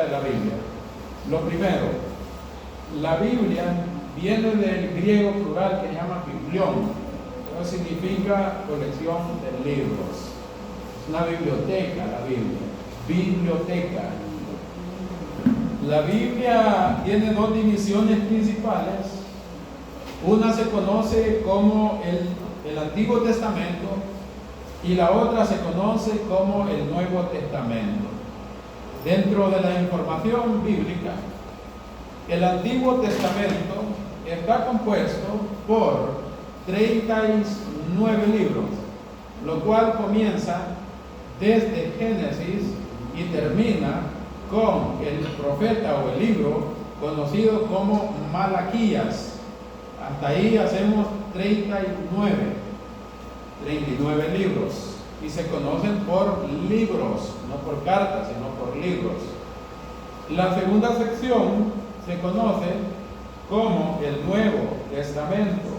de la Biblia. Lo primero, la Biblia viene del griego plural que se llama biblión, que significa colección de libros. Es una biblioteca, la Biblia, biblioteca. La Biblia tiene dos divisiones principales. Una se conoce como el Antiguo Testamento y la otra se conoce como el Nuevo Testamento. Dentro de la información bíblica, el Antiguo Testamento está compuesto por 39 libros, lo cual comienza desde Génesis y termina con el profeta o el libro conocido como Malaquías. Hasta ahí hacemos 39 libros. Y se conocen por libros, no por cartas, sino por libros. La segunda sección se conoce como el Nuevo Testamento,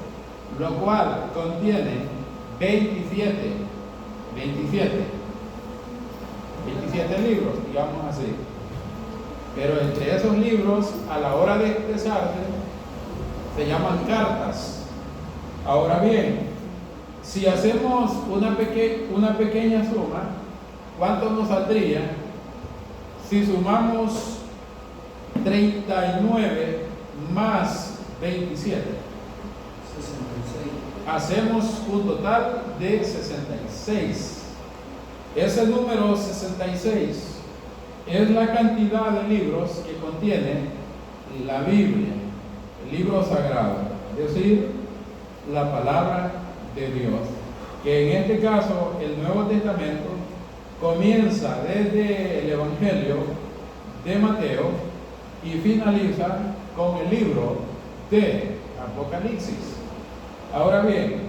lo cual contiene 27 libros, digamos así. Pero entre esos libros, a la hora de expresarse, se llaman cartas. Ahora bien, si hacemos una pequeña suma, ¿cuánto nos saldría si sumamos 39 más 27? 66. Hacemos un total de 66. Ese número 66 es la cantidad de libros que contiene la Biblia, el libro sagrado, es decir, la palabra de Dios, que en este caso el Nuevo Testamento comienza desde el Evangelio de Mateo y finaliza con el libro de Apocalipsis. Ahora bien,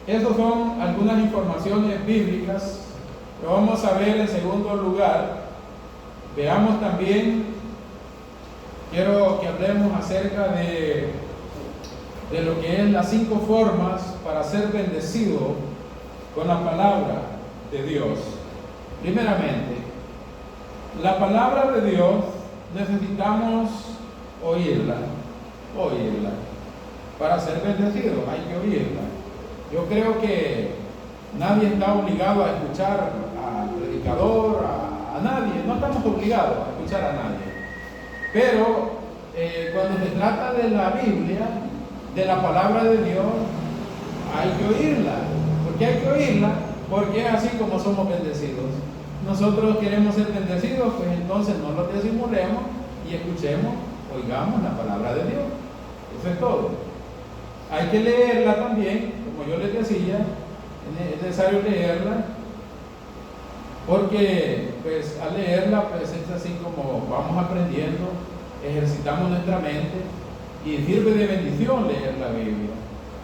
esas son algunas informaciones bíblicas que vamos a ver en segundo lugar. Veamos también, quiero que hablemos acerca de lo que es las 5 formas para ser bendecido con la palabra de Dios. Primeramente, la palabra de Dios necesitamos oírla. Para ser bendecidos hay que oírla. Yo creo que nadie está obligado a escuchar al predicador, a nadie, no estamos obligados a escuchar a nadie. Pero cuando se trata de la Biblia, de la palabra de Dios, hay que oírla. ¿Por qué hay que oírla? Porque es así como somos bendecidos. Nosotros queremos ser bendecidos, pues entonces no lo disimulemos y escuchemos, oigamos la palabra de Dios. Eso es todo. Hay que leerla también, como yo les decía, es necesario leerla, porque pues al leerla pues es así como vamos aprendiendo, ejercitamos nuestra mente y sirve de bendición leer la Biblia.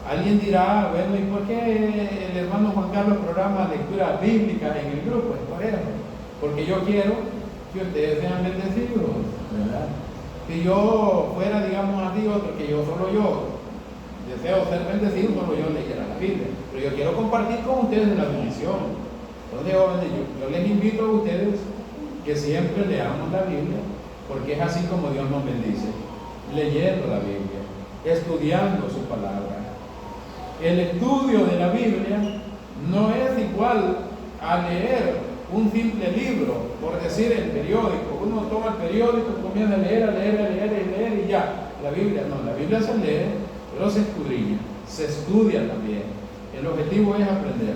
Alguien dirá, bueno, ¿y por qué el hermano Juan Carlos programa lectura bíblica en el grupo? Es por eso, porque yo quiero que ustedes sean bendecidos, ¿verdad? Si yo fuera, digamos así, otro, que yo deseo ser bendecido, solo yo leyera la Biblia, pero yo quiero compartir con ustedes la bendición. Entonces, jóvenes, yo les invito a ustedes que siempre leamos la Biblia, porque es así como Dios nos bendice, leyendo la Biblia, estudiando su palabra. El estudio de la Biblia no es igual a leer un simple libro, por decir el periódico. Uno toma el periódico, comienza a leer y ya. La Biblia no, la Biblia se lee, pero se escudriña, se estudia también. El objetivo es aprender.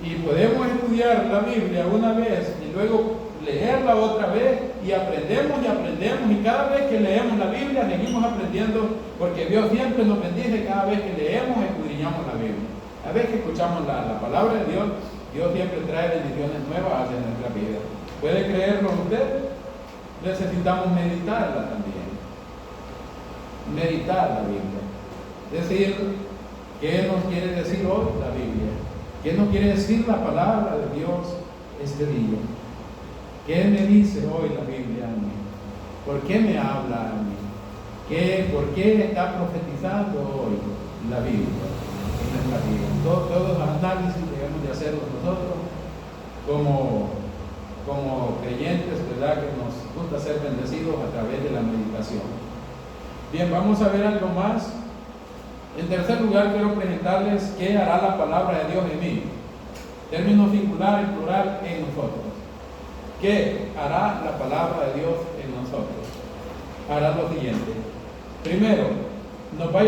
Y podemos estudiar la Biblia una vez y luego leerla otra vez y aprendemos y cada vez que leemos la Biblia seguimos aprendiendo, porque Dios siempre nos bendice cada vez que leemos y escudriñamos la Biblia. Cada vez que escuchamos la palabra de Dios, Dios siempre trae bendiciones nuevas hacia nuestra vida. ¿Puede creerlo usted? Necesitamos meditarla también. Meditar la Biblia. Es decir, ¿qué nos quiere decir hoy la Biblia? ¿Qué nos quiere decir la palabra de Dios este día? ¿Qué me dice hoy la Biblia a mí? ¿Por qué me habla a mí? ¿Por qué está profetizando hoy la Biblia en nuestra vida? Todos los análisis debemos de hacerlos nosotros como como creyentes, ¿verdad? Que nos gusta ser bendecidos a través de la meditación. Bien, vamos a ver algo más. En tercer lugar, quiero presentarles qué hará la palabra de Dios en mí. Término singular y plural, en nosotros. ¿Qué hará la palabra de Dios en nosotros? Hará lo siguiente. Primero, nos va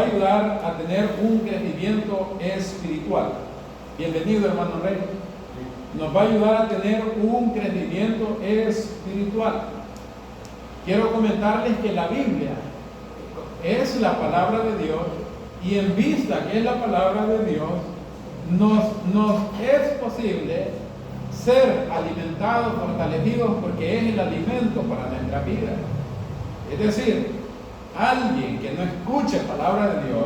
a ayudar a tener un crecimiento espiritual. Bienvenido, hermano Rey. Nos va a ayudar a tener un crecimiento espiritual. Quiero comentarles que la Biblia es la palabra de Dios, y en vista que es la palabra de Dios, nos es posible ser alimentados, fortalecidos, porque es el alimento para nuestra vida. Es decir, alguien que no escuche palabra de Dios,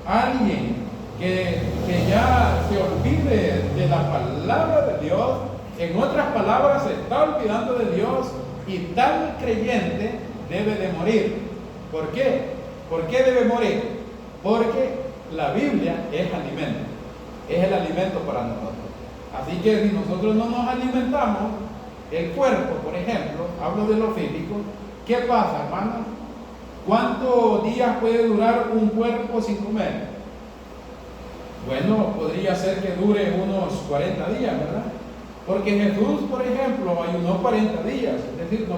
alguien que ya se olvide de la palabra de Dios, en otras palabras, se está olvidando de Dios, y tal creyente debe de morir. ¿Por qué? ¿Por qué debe morir? Porque la Biblia es alimento, es el alimento para nosotros. Así que si nosotros no nos alimentamos, el cuerpo, por ejemplo, hablo de lo físico, ¿qué pasa, hermano? ¿Cuántos días puede durar un cuerpo sin comer? Bueno, podría ser que dure unos 40 días, ¿verdad? Porque Jesús, por ejemplo, ayunó 40 días, es decir, no